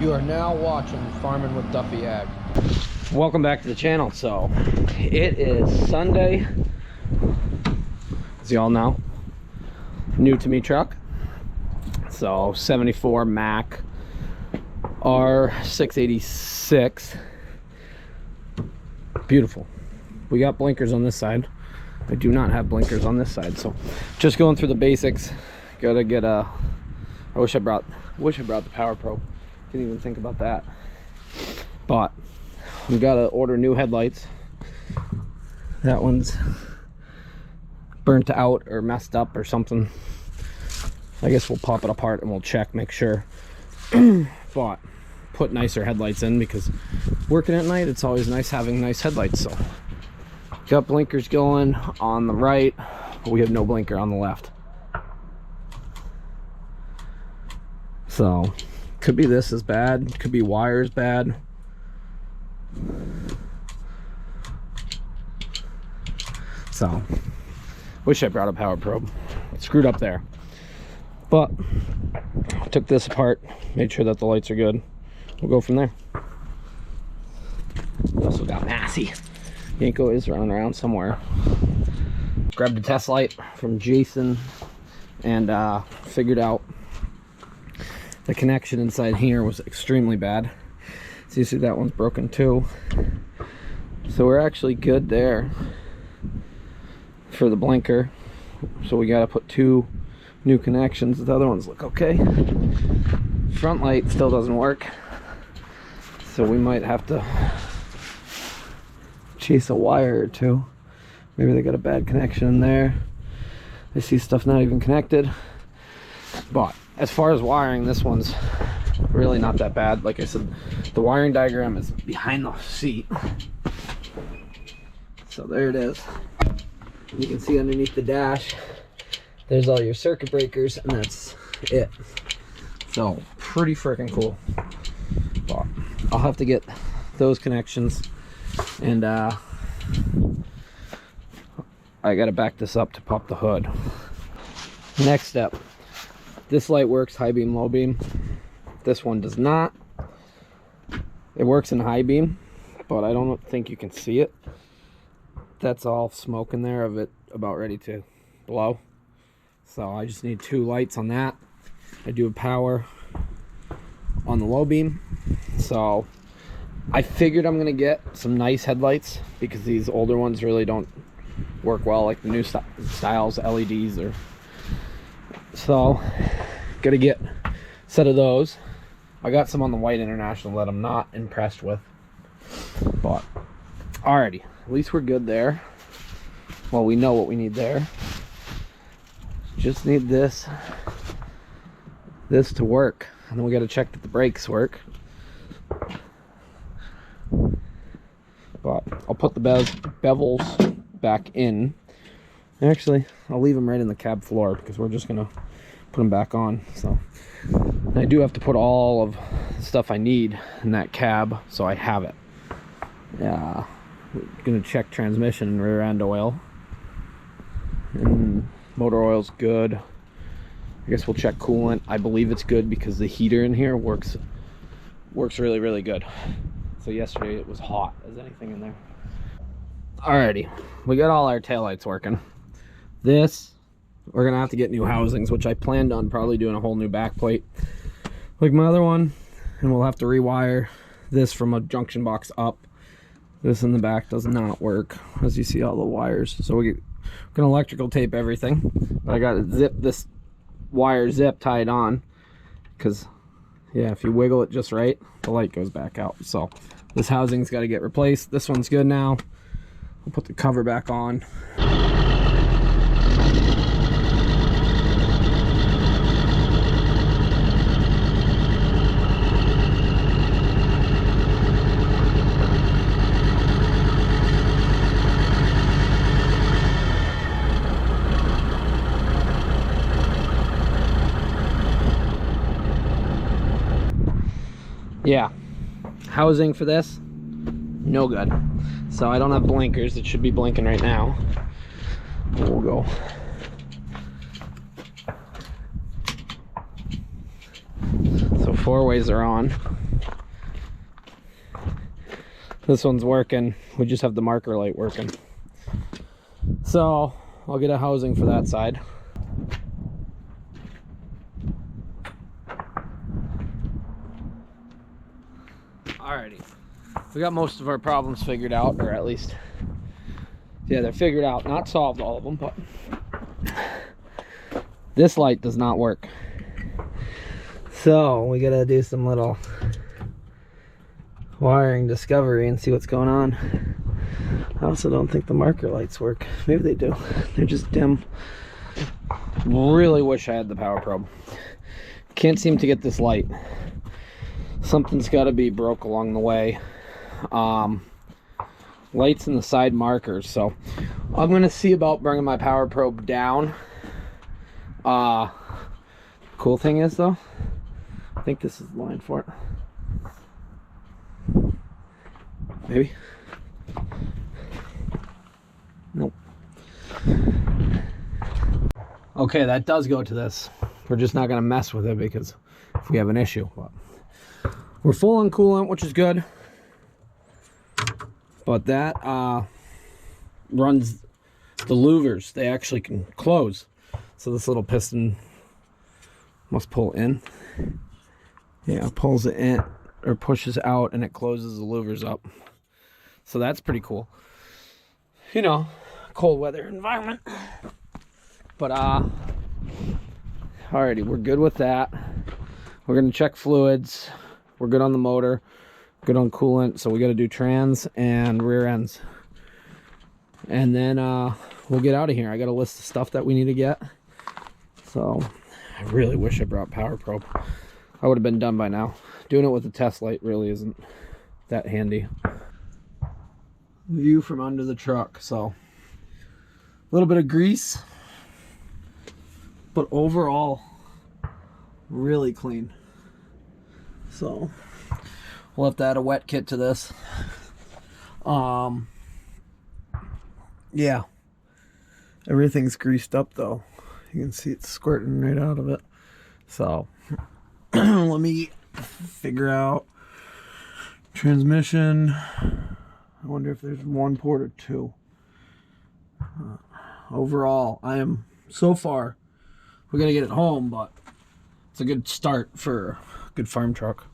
You are now watching Farming with Duffy Ag. Welcome back to the channel. So it is Sunday, as you all know. New to me truck. So 74 Mack R686. Beautiful. We got blinkers on this side. I do not have blinkers on this side, so just going through the basics. Gotta get a, I wish I brought the Power Pro. Didn't even think about that. But we gotta order new headlights. That one's burnt out or messed up or something. I guess we'll pop it apart and we'll check, make sure. But put nicer headlights in, because working at night, it's always nice having nice headlights. So got blinkers going on the right, but we have no blinker on the left. So could be this is bad, could be wires bad. So wish I brought a power probe. Screwed up there, but took this apart, made sure that the lights are good. We'll go from there. We also got Massey. Yanko is running around somewhere. Grabbed a test light from Jason and figured out the connection inside here was extremely bad. So you see that one's broken too. So we're actually good there for the blinker. So we got to put two new connections. The other ones look okay. Front light still doesn't work, so we might have to chase a wire or two. Maybe they got a bad connection in there. I see stuff not even connected. But as far as wiring, this one's really not that bad. Like I said, the wiring diagram is behind the seat. So there it is. You can see underneath the dash, there's all your circuit breakers, and that's it. So pretty freaking cool. But I'll have to get those connections, and I gotta back this up to pop the hood. Next step. This light works high beam, low beam. This one does not. It works in high beam, but I don't think you can see it. That's all smoke in there of it about ready to blow. So I just need two lights on that. I do have power on the low beam. So I figured I'm gonna get some nice headlights, because these older ones really don't work well, like the new styles LEDs or. So gotta get a set of those. I got some on the White International that I'm not impressed with, but alrighty, at least we're good there. Well, we know what we need there. Just need this to work, and then we got to check that the brakes work. But I'll put the bevels back in. Actually, I'll leave them right in the cab floor, because we're just gonna put them back on. So and I do have to put all of the stuff I need in that cab, so I have it. Yeah, we're gonna check transmission and rear end oil, and motor oil's good. I guess we'll check coolant. I believe it's good, because the heater in here works really, really good. So yesterday it was hot as anything in there. Alrighty, we got all our taillights working. This, we're gonna have to get new housings, which I planned on probably doing a whole new back plate like my other one, and we'll have to rewire this from a junction box up. This in the back does not work, as you see all the wires. So we're gonna electrical tape everything, but I gotta zip this wire zip tied on, because yeah, if you wiggle it just right, the light goes back out. So this housing's got to get replaced. This one's good now. We'll put the cover back on. Yeah, housing for this, no good. So I don't have blinkers. It should be blinking right now. We'll go. So four ways are on. This one's working. We just have the marker light working. So I'll get a housing for that side. Alrighty. We got most of our problems figured out, or at least, yeah, they're figured out. Not solved all of them, but this light does not work. So we gotta do some little wiring discovery and see what's going on. I also don't think the marker lights work. Maybe they do. They're just dim. Really wish I had the power probe. Can't seem to get this light. Something's got to be broke along the way. Lights in the side markers. So I'm gonna see about bringing my power probe down. Cool thing is though, I think this is the line for it. Maybe. Nope. Okay, that does go to this. We're just not gonna mess with it because if we have an issue. But we're full on coolant, which is good. But that runs the louvers. They actually can close. So this little piston must pull in. Yeah, it pulls it in or pushes out and it closes the louvers up. So that's pretty cool. You know, cold weather environment. But alrighty, we're good with that. We're gonna check fluids. We're good on the motor, good on coolant. So we gotta do trans and rear ends. And then we'll get out of here. I got a list of stuff that we need to get. So I really wish I brought power probe. I would have been done by now. Doing it with a test light really isn't that handy. View from under the truck. So a little bit of grease, but overall really clean. So we'll have to add a wet kit to this. Yeah, everything's greased up though. You can see it's squirting right out of it. So let me figure out transmission. I wonder if there's one port or two. Overall, I am so far. We're gonna get it home, but it's a good start for a good farm truck.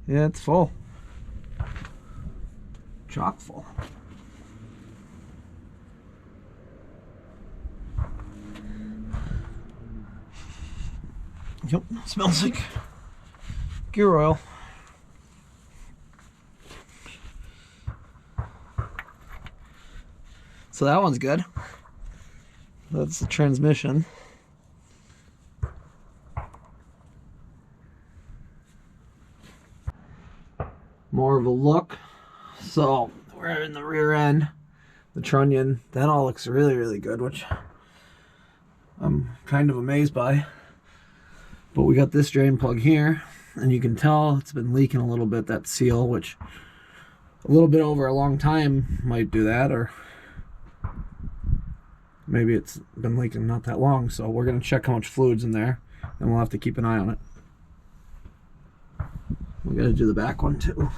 Yeah, it's full. Chock full. Yep, smells like gear oil. So that one's good. That's the transmission. More of a look. So we're in the rear end, the trunnion. That all looks really, really good, which I'm kind of amazed by. But we got this drain plug here, and you can tell it's been leaking a little bit, that seal, which a little bit over a long time might do that, or maybe it's been leaking not that long. So we're going to check how much fluid's in there, and we'll have to keep an eye on it. We got to do the back one too.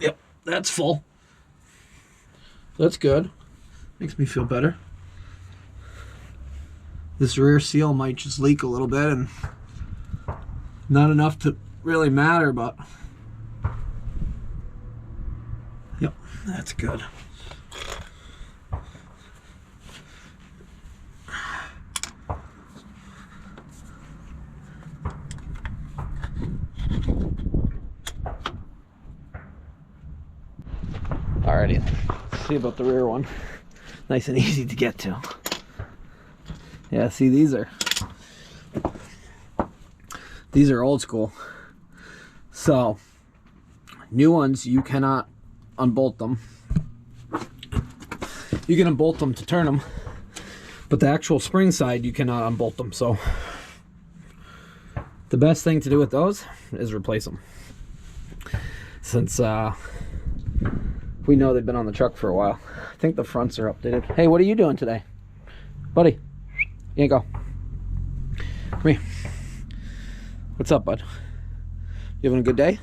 Yep, that's full. That's good. Makes me feel better. This rear seal might just leak a little bit, and not enough to really matter, but yep, that's good. Alrighty, let's see about the rear one. Nice and easy to get to. Yeah, see, these are old school. So new ones, you cannot unbolt them. You can unbolt them to turn them, but the actual spring side, you cannot unbolt them. So the best thing to do with those is replace them, since we know they've been on the truck for a while. I think the fronts are updated. Hey, what are you doing today, buddy? You go. Come here. What's up, bud? You having a good day?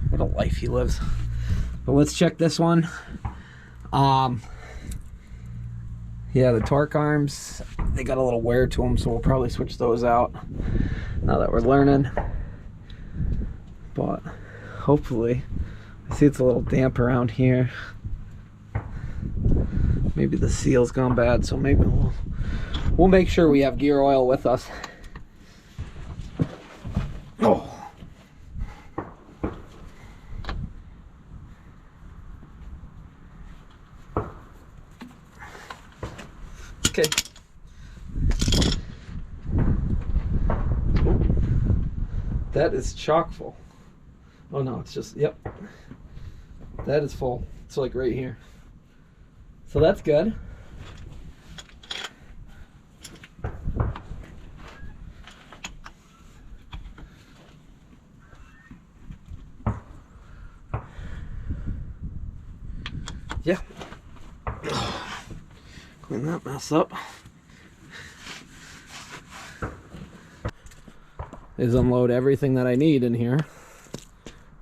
What a life he lives. But let's check this one. Yeah, the torque arms, they got a little wear to them, so we'll probably switch those out now that we're learning. But hopefully, I see it's a little damp around here. Maybe the seal's gone bad, so maybe we'll make sure we have gear oil with us. Oh. Okay. Oh. That is chock full. Oh no, it's just, yep. That is full. It's like right here. So that's good. Yeah. Clean that mess up. Is unload everything that I need in here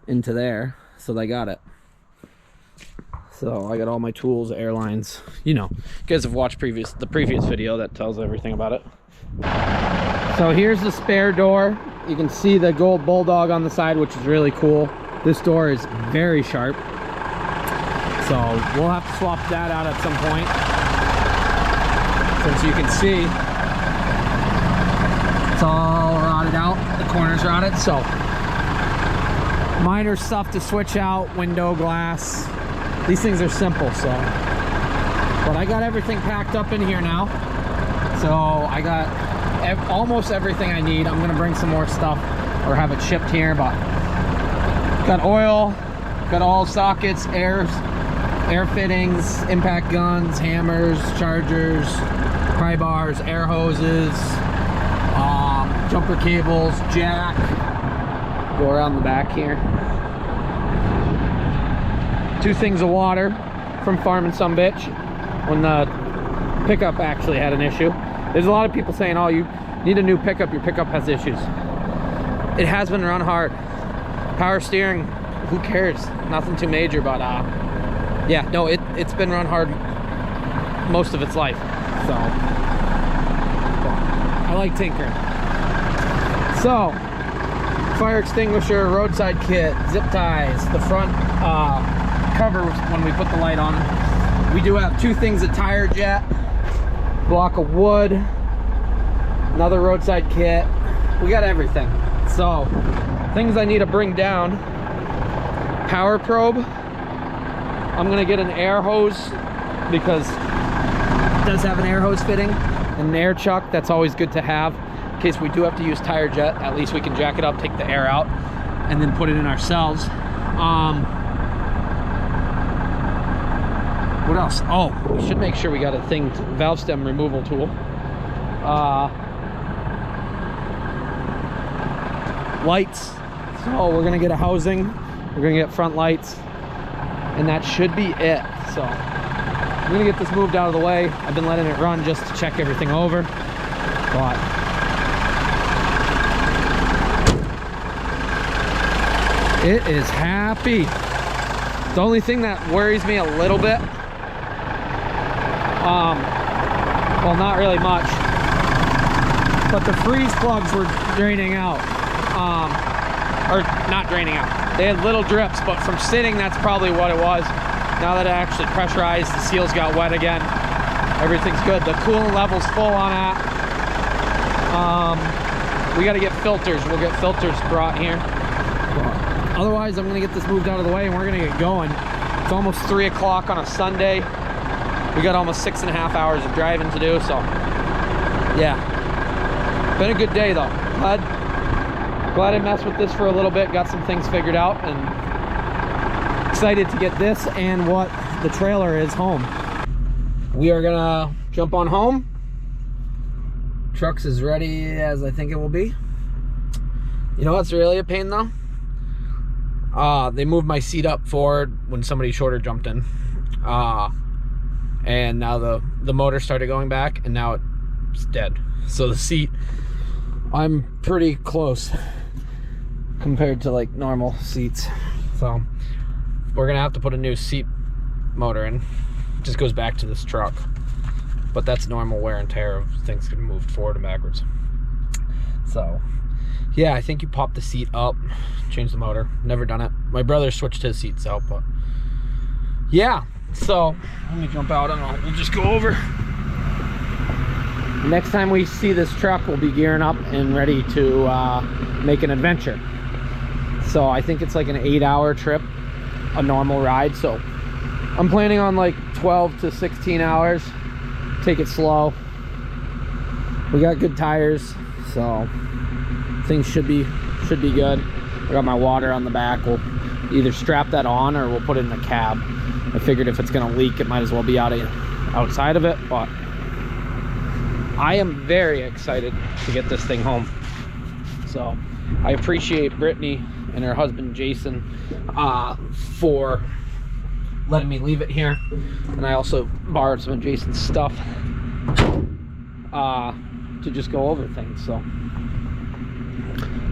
into there, so they got it. So I got all my tools, airlines. You know, you guys have watched the previous video that tells everything about it. So here's the spare door. You can see the gold bulldog on the side, which is really cool. This door is very sharp, so we'll have to swap that out at some point. Since you can see, it's all rotted out. The corners rotted, so minor stuff to switch out, window glass. These things are simple, so. But I got everything packed up in here now. So I got almost everything I need. I'm gonna bring some more stuff or have it shipped here, but got oil, got all sockets, air fittings, impact guns, hammers, chargers, pry bars, air hoses, jumper cables, jack. Go around the back here. 2 things of water from farming some bitch when the pickup actually had an issue. There's a lot of people saying, oh, you need a new pickup, your pickup has issues. It has been run hard. Power steering, who cares? Nothing too major, but yeah, no, it's been run hard most of its life. So I like tinkering. So fire extinguisher, roadside kit, zip ties, the front cover when we put the light on. We do have 2 things of tire jet, block of wood, another roadside kit. We got everything. So things I need to bring down: power probe. I'm gonna get an air hose because it does have an air hose fitting, and an air chuck. That's always good to have in case we do have to use tire jet. At least we can jack it up, take the air out, and then put it in ourselves. What else? Oh, we should make sure we got a thing, valve stem removal tool. Lights. So we're gonna get a housing. We're gonna get front lights, and that should be it. So I'm gonna get this moved out of the way. I've been letting it run just to check everything over, but it is happy. The only thing that worries me a little bit, well, not really much, but the freeze plugs were draining out, or not draining out. They had little drips, but from sitting, that's probably what it was. Now that it actually pressurized, the seals got wet again. Everything's good. The coolant level's full on that. We got to get filters. We'll get filters brought here. Otherwise, I'm gonna get this moved out of the way and we're gonna get going. It's almost 3 o'clock on a Sunday. We got almost 6.5 hours of driving to do, so yeah. Been a good day though. Glad I messed with this for a little bit, got some things figured out, and excited to get this and what the trailer is home. We are gonna jump on home. Truck's as ready as I think it will be. You know what's really a pain though? They moved my seat up forward when somebody shorter jumped in. And now the motor started going back and now it's dead. So the seat, I'm pretty close compared to like normal seats. So we're gonna have to put a new seat motor in. Just goes back to this truck. But that's normal wear and tear of things getting moved forward and backwards. So yeah, I think you pop the seat up, change the motor. Never done it. My brother switched his seats out, but yeah. So let me jump out and we'll just go over. Next time we see this truck, we'll be gearing up and ready to make an adventure. So I think it's like an 8-hour trip, a normal ride. So I'm planning on like 12 to 16 hours. Take it slow. We got good tires, so things should be good. I got my water on the back. We'll either strap that on or we'll put it in the cab. I figured if it's gonna leak, it might as well be outside of it, but I am very excited to get this thing home. So I appreciate Brittany and her husband Jason for letting me leave it here, and I also borrowed some of Jason's stuff to just go over things. So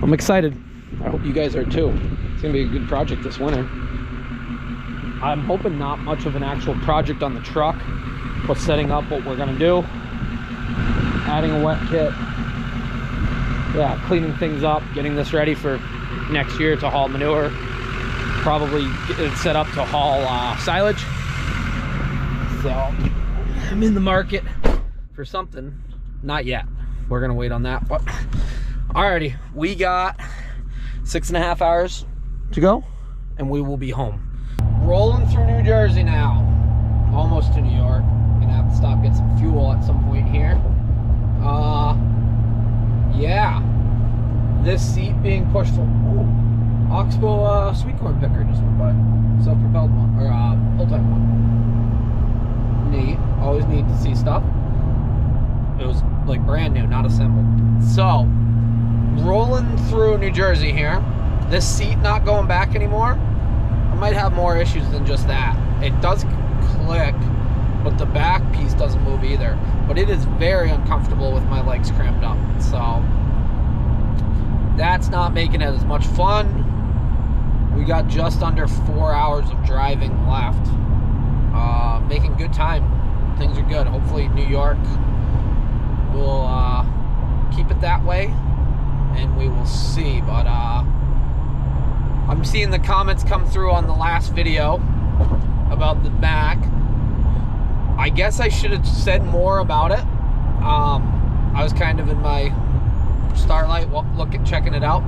I'm excited. I hope you guys are too. It's gonna be a good project this winter. I'm hoping not much of an actual project on the truck, but setting up what we're gonna do, adding a wet kit, yeah, cleaning things up, getting this ready for next year to haul manure, probably get it set up to haul silage. So I'm in the market for something. Not yet. We're gonna wait on that. But alrighty, we got 6.5 hours to go and we will be home. Rolling through New Jersey now, almost to New York. Gonna have to stop, get some fuel at some point here. Yeah, this seat being pushed from Oxbow sweet corn picker just went by. Self-propelled one, or full-time one. Neat. Always neat to see stuff. It was like brand new, not assembled. So, rolling through New Jersey here. This seat not going back anymore. I might have more issues than just that. It does click, but the back piece doesn't move either. But it is very uncomfortable with my legs cramped up. So, that's not making it as much fun. We got just under 4 hours of driving left. Making good time. Things are good. Hopefully New York will keep it that way, and we will see. But I'm seeing the comments come through on the last video about the Mack. I guess I should have said more about it. I was kind of in my starlight checking it out.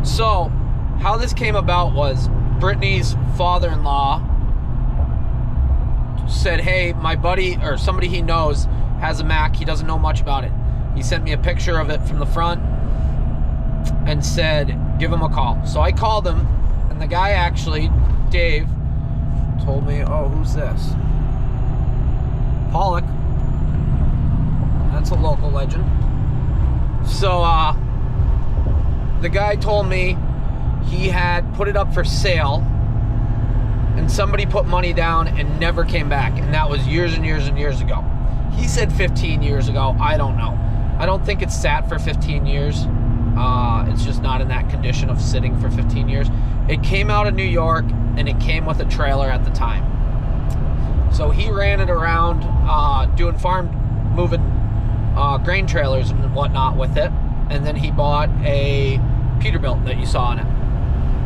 So how this came about was Brittany's father-in-law said, hey, my buddy or somebody he knows has a Mack. He doesn't know much about it. He sent me a picture of it from the front and said, give him a call. So I called him, and the guy actually, Dave, told me, oh, who's this? Pollock. That's a local legend. So the guy told me he had put it up for sale and somebody put money down and never came back, and that was years and years and years ago. He said 15 years ago. I don't know. I don't think it's sat for 15 years. It's just not in that condition of sitting for 15 years. It came out of New York and it came with a trailer at the time. So he ran it around doing moving grain trailers and whatnot with it, and then he bought a Peterbilt that you saw in it.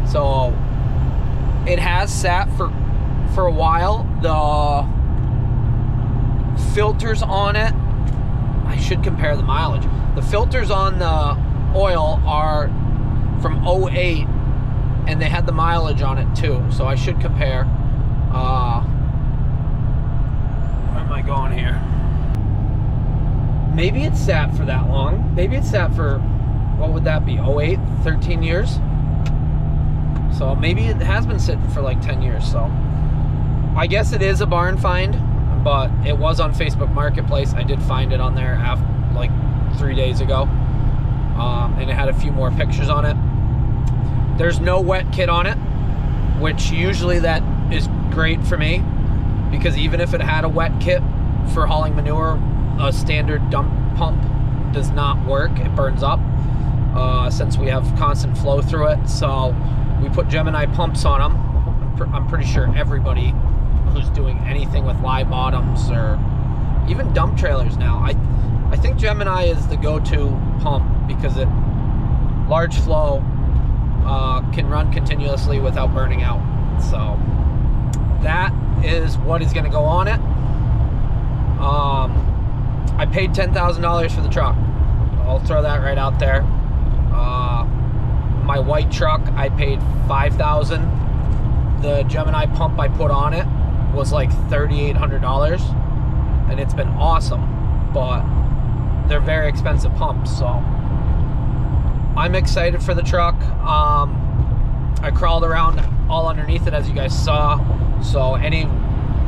So it has sat for a while. The filters on it, I should compare the mileage. The filters on the oil are from 08, and they had the mileage on it too, so I should compare. Where am I going here? Maybe it sat for that long. Maybe it sat for, what would that be, 08, 13 years? So maybe it has been sitting for like 10 years. So I guess it is a barn find, but it was on Facebook Marketplace. I did find it on there after, like 3 days ago. And it had a few more pictures on it. There's no wet kit on it, which usually that is great for me, because even if it had a wet kit for hauling manure, a standard dump pump does not work. It burns up since we have constant flow through it. So we put Gemini pumps on them. I'm pretty sure everybody who's doing anything with lie bottoms or even dump trailers now, I think Gemini is the go-to pump, because it large flow can run continuously without burning out. So that is what is going to go on it. I paid $10,000 for the truck. I'll throw that right out there. My white truck, I paid $5,000. The Gemini pump I put on it was like $3,800, and it's been awesome, but they're very expensive pumps. So I'm excited for the truck. I crawled around all underneath it, as you guys saw. So any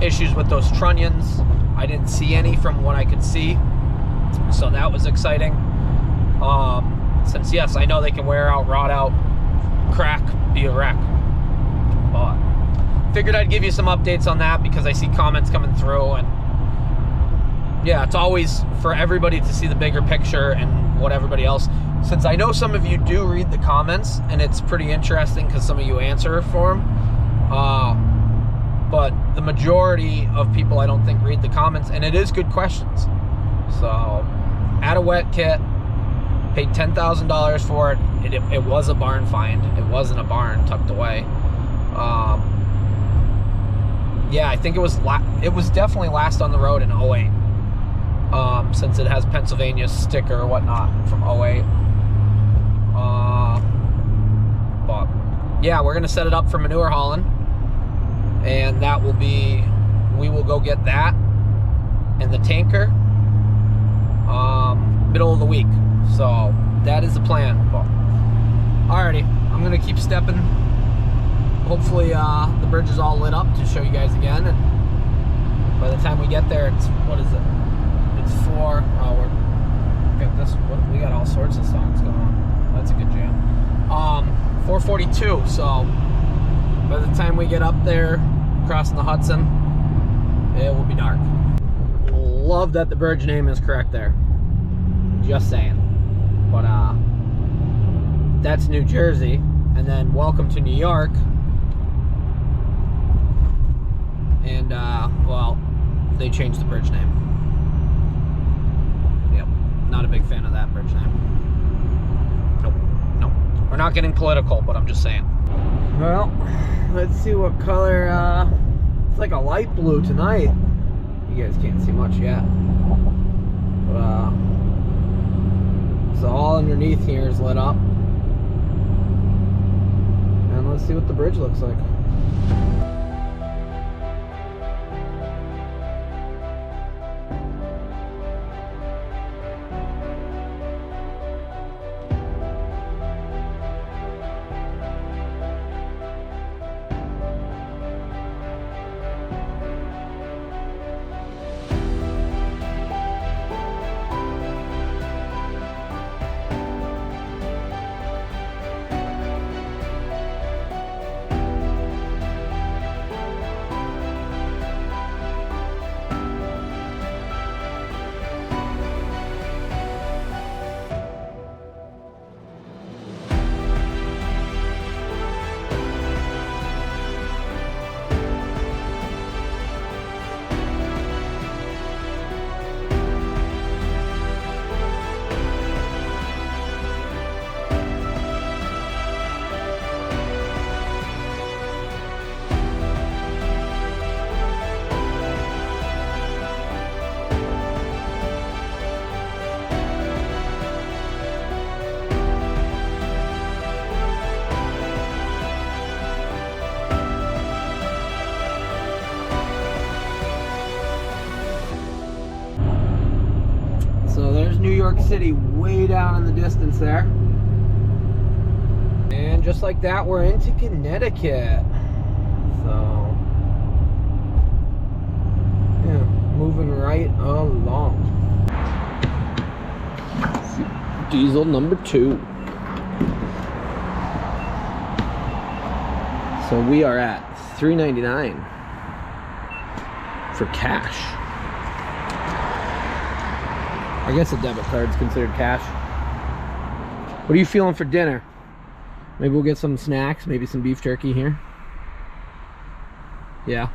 issues with those trunnions, I didn't see any from what I could see. So that was exciting. Since yes, I know they can wear out, rot out, crack, be a wreck. But figured I'd give you some updates on that, because I see comments coming through, and yeah, it's always for everybody to see the bigger picture and what everybody else, since I know some of you do read the comments, and it's pretty interesting because some of you answer for them. But the majority of people, I don't think, read the comments, and it is good questions. So, add a wet kit, paid $10,000 for it. It was a barn find. It wasn't a barn tucked away. Yeah, I think it was definitely last on the road in 08. Since it has Pennsylvania sticker or whatnot from 08. But yeah, we're gonna set it up for manure hauling, and that will be, we will go get that and the tanker middle of the week. So that is the plan. But alrighty, I'm gonna keep stepping. Hopefully the bridge is all lit up to show you guys again, and by the time we get there, it's, what is it? It's 4. Oh, we got all sorts of songs going on. That's a good jam. 4:42. So by the time we get up there, crossing the Hudson, it will be dark. Love that the bridge name is correct there. Just saying. But that's New Jersey, and then welcome to New York. And well, they changed the bridge name. Not a big fan of that bridge name. Nope. We're not getting political, but I'm just saying. Well, let's see what color. It's like a light blue tonight. You guys can't see much yet. But so all underneath here is lit up. And let's see what the bridge looks like. New York City way down in the distance there. And just like that, we're into Connecticut. So, yeah, moving right along. Diesel number 2. So we are at $3.99 for cash. I guess a debit card is considered cash. What are you feeling for dinner? Maybe we'll get some snacks, maybe some beef jerky here. Yeah.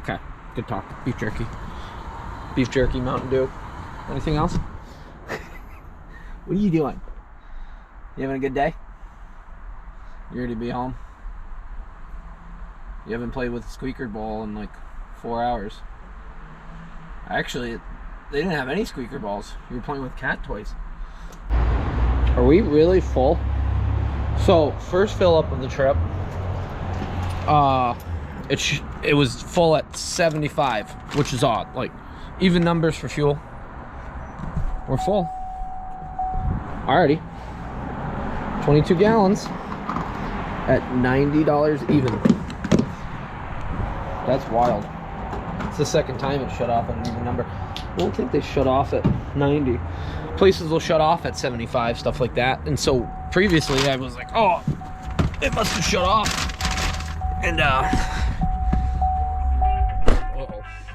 Okay, good talk. Beef jerky. Beef jerky, Mountain Dew. Anything else? What are you doing? You having a good day? You ready to be home? You haven't played with the squeaker ball in like 4 hours. Actually, they didn't have any squeaker balls. You were playing with cat toys. Are we really full? So, first fill up of the trip, it was full at 75, which is odd. Like, even numbers for fuel. We're full. Alrighty. 22 gallons at $90 even. That's wild. It's the second time it shut off at an even number. I don't think they shut off at 90. Places will shut off at 75, stuff like that. And so previously I was like, oh, it must have shut off. And uh-oh,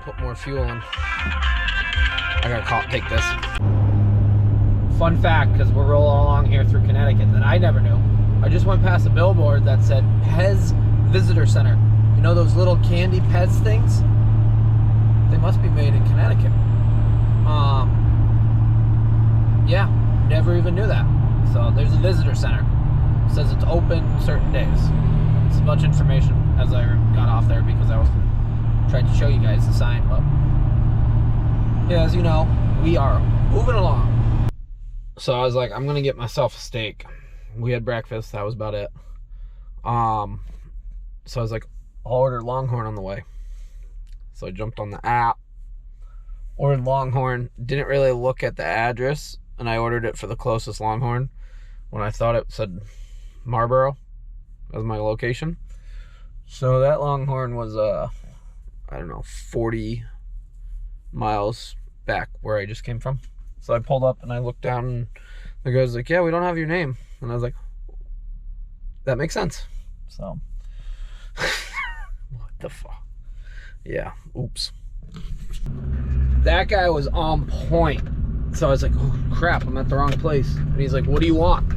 put more fuel in. I gotta take this. Fun fact, because we're rolling along here through Connecticut that I never knew. I just went past a billboard that said Pez Visitor Center. You know those little candy Pez things? They must be made in Connecticut. Yeah, never even knew that. So there's a visitor center. It says it's open certain days. It's as much information as I got off there because I was trying to show you guys the sign. But yeah, as you know, we are moving along. So I was like, I'm gonna get myself a steak. We had breakfast. That was about it. So I was like, I'll order Longhorn on the way. So I jumped on the app, ordered Longhorn, didn't really look at the address, and I ordered it for the closest Longhorn when I thought it said Marlboro as my location. So that Longhorn was, I don't know, 40 miles back where I just came from. So I pulled up and I looked down and the guy's like, yeah, we don't have your name. And I was like, that makes sense. So, what the fuck? Yeah, oops. That guy was on point. So I was like, oh crap, I'm at the wrong place. And he's like, what do you want?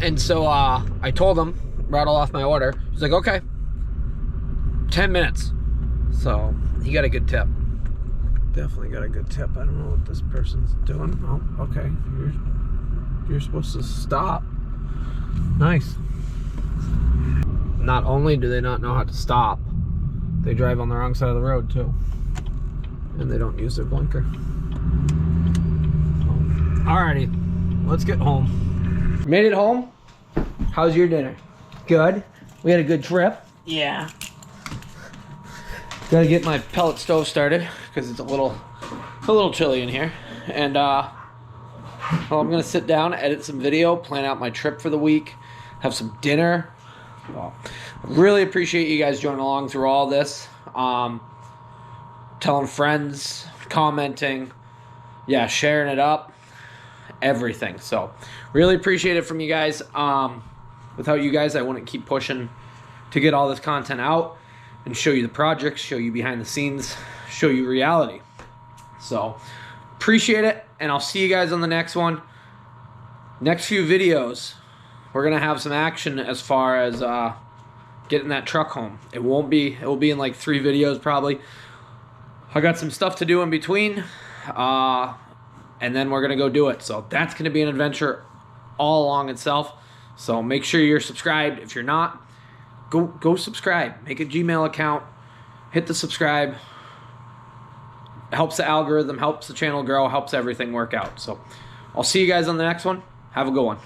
And so I told him, rattle off my order. He's like, okay, 10 minutes. So he got a good tip. Definitely got a good tip. I don't know what this person's doing. Oh, okay. You're supposed to stop. Nice. Not only do they not know how to stop, they drive on the wrong side of the road too. And they don't use their blinker. Alrighty, let's get home. Made it home. How's your dinner? Good. We had a good trip. Yeah. Gotta get my pellet stove started because it's a little chilly in here. And well, I'm gonna sit down, edit some video, plan out my trip for the week, have some dinner. Well, really appreciate you guys joining along through all this. Telling friends, commenting, yeah, sharing it up, everything. So really appreciate it from you guys. Without you guys, I wouldn't keep pushing to get all this content out and show you the projects, show you behind the scenes, show you reality. So appreciate it, and I'll see you guys on the next one. Next few videos, we're gonna have some action as far as getting that truck home. It will be in like 3 videos probably. I got some stuff to do in between, and then we're gonna go do it. So that's gonna be an adventure all along itself. So make sure you're subscribed. If you're not, go subscribe. Make a Gmail account. Hit the subscribe. It helps the algorithm, helps the channel grow, helps everything work out. So I'll see you guys on the next one. Have a good one.